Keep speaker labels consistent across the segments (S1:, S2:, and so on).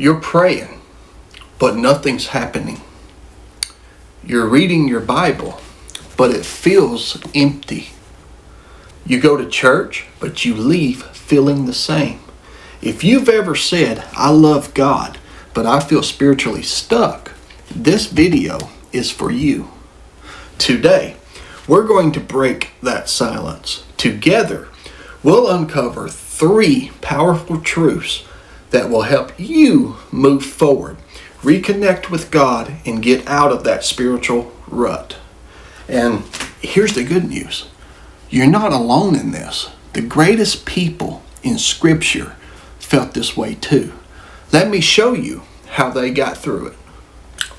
S1: You're praying, but nothing's happening. You're reading your Bible, but it feels empty. You go to church, but you leave feeling the same. If you've ever said, I love God, but I feel spiritually stuck, this video is for you. Today, we're going to break that silence. Together, we'll uncover 3 powerful truths that will help you move forward, reconnect with God, and get out of that spiritual rut. And here's the good news. You're not alone in this. The greatest people in Scripture felt this way too. Let me show you how they got through it.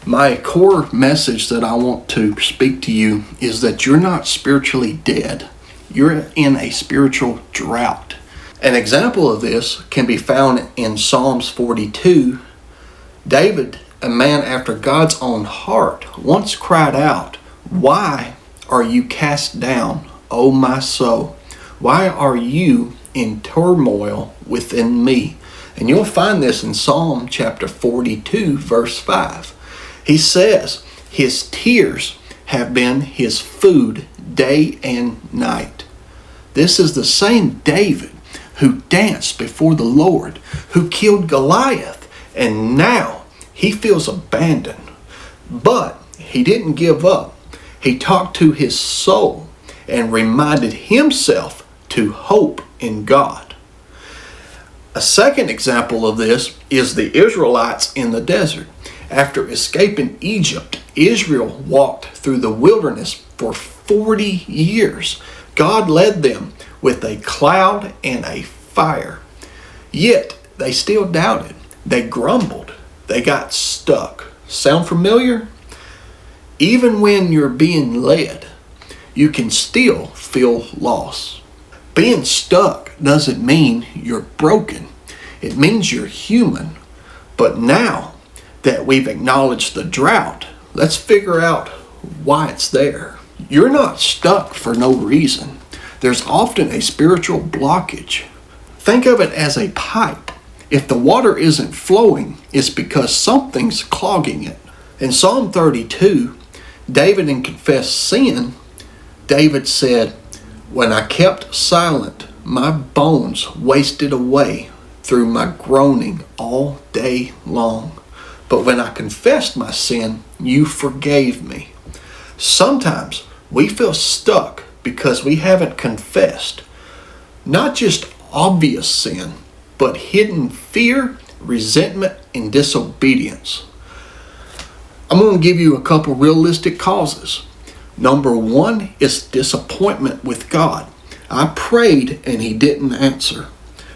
S1: My core message that I want to speak to you is that you're not spiritually dead. You're in a spiritual drought. An example of this can be found in Psalms 42. David, a man after God's own heart, once cried out, "Why are you cast down, O my soul? Why are you in turmoil within me?" And you'll find this in Psalm chapter 42, verse 5. He says, his tears have been his food day and night. This is the same David who danced before the Lord, who killed Goliath, and now he feels abandoned. But he didn't give up. He talked to his soul and reminded himself to hope in God. A second example of this is the Israelites in the desert. After escaping Egypt, Israel walked through the wilderness for 40 years. God led them with a cloud and a fire. Yet they still doubted. They grumbled. They got stuck. Sound familiar? Even when you're being led, you can still feel lost. Being stuck doesn't mean you're broken. It means you're human. But now that we've acknowledged the drought, let's figure out why it's there. You're not stuck for no reason. There's often a spiritual blockage. Think of it as a pipe. If the water isn't flowing, it's because something's clogging it. In Psalm 32, David confessed sin. David said, "When I kept silent, my bones wasted away through my groaning all day long. But when I confessed my sin, you forgave me." Sometimes we feel stuck because we haven't confessed. Not just obvious sin, but hidden fear, resentment, and disobedience. I'm going to give you a couple realistic causes. Number 1 is disappointment with God. I prayed and He didn't answer.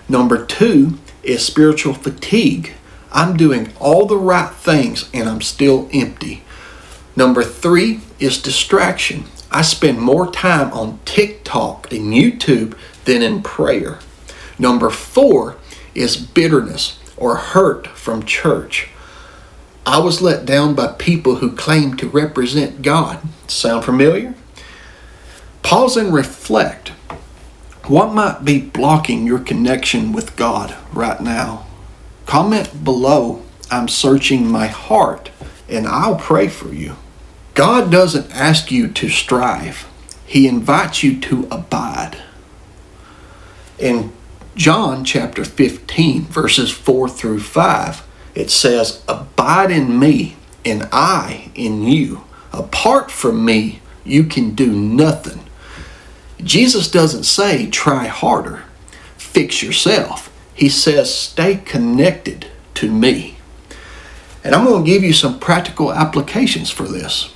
S1: Number 2 is spiritual fatigue. I'm doing all the right things and I'm still empty. Number 3 is distraction. I spend more time on TikTok and YouTube than in prayer. Number 4 is bitterness or hurt from church. I was let down by people who claim to represent God. Sound familiar? Pause and reflect. What might be blocking your connection with God right now? Comment below, "I'm searching my heart," and I'll pray for you. God doesn't ask you to strive. He invites you to abide. In John chapter 15, verses 4 through 5, it says, "Abide in me, and I in you. Apart from me, you can do nothing." Jesus doesn't say, try harder, fix yourself. He says, stay connected to me. And I'm going to give you some practical applications for this.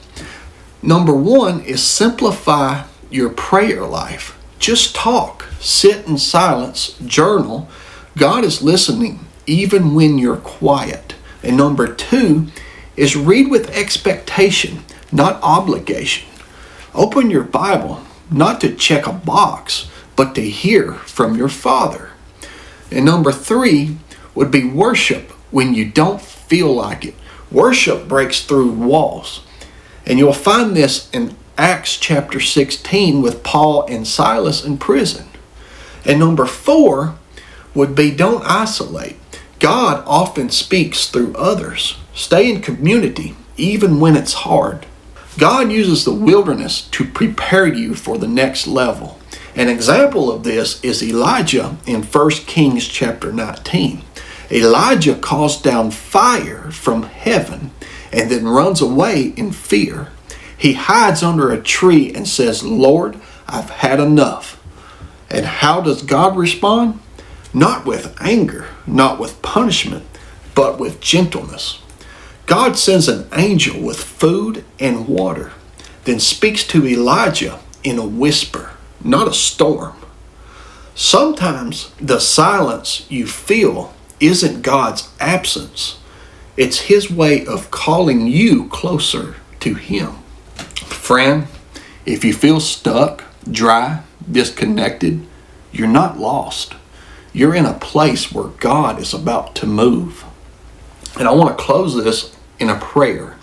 S1: Number 1 is simplify your prayer life. Just talk, sit in silence, journal. God is listening even when you're quiet. And number 2 is read with expectation, not obligation. Open your Bible, not to check a box, but to hear from your Father. And number 3 would be worship when you don't feel like it. Worship breaks through walls. And you'll find this in Acts chapter 16 with Paul and Silas in prison. And number 4 would be don't isolate. God often speaks through others. Stay in community even when it's hard. God uses the wilderness to prepare you for the next level. An example of this is Elijah in 1 Kings chapter 19. Elijah calls down fire from heaven and then runs away in fear. He hides under a tree and says, "Lord, I've had enough." And how does God respond? Not with anger, not with punishment, but with gentleness. God sends an angel with food and water, then speaks to Elijah in a whisper, not a storm. Sometimes the silence you feel isn't God's absence. It's His way of calling you closer to Him. Friend, if you feel stuck, dry, disconnected, you're not lost. You're in a place where God is about to move. And I want to close this in a prayer.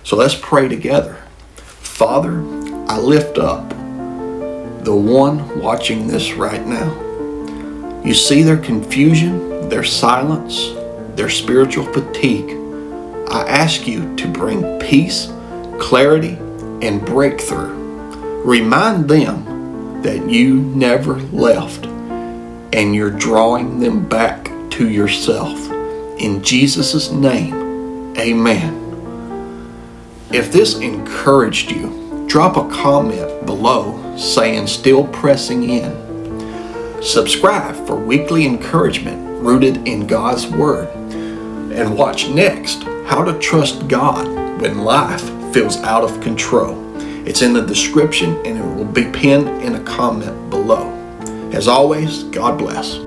S1: So let's pray together. Father, I lift up the one watching this right now. You see their confusion, their silence, their spiritual fatigue. I ask you to bring peace, clarity, and breakthrough. Remind them that you never left and you're drawing them back to yourself. In Jesus' name, amen. If this encouraged you, drop a comment below saying "still pressing in." Subscribe for weekly encouragement rooted in God's Word. And watch next how to trust God when life feels out of control. It's in the description and it will be pinned in a comment below. As always, God bless.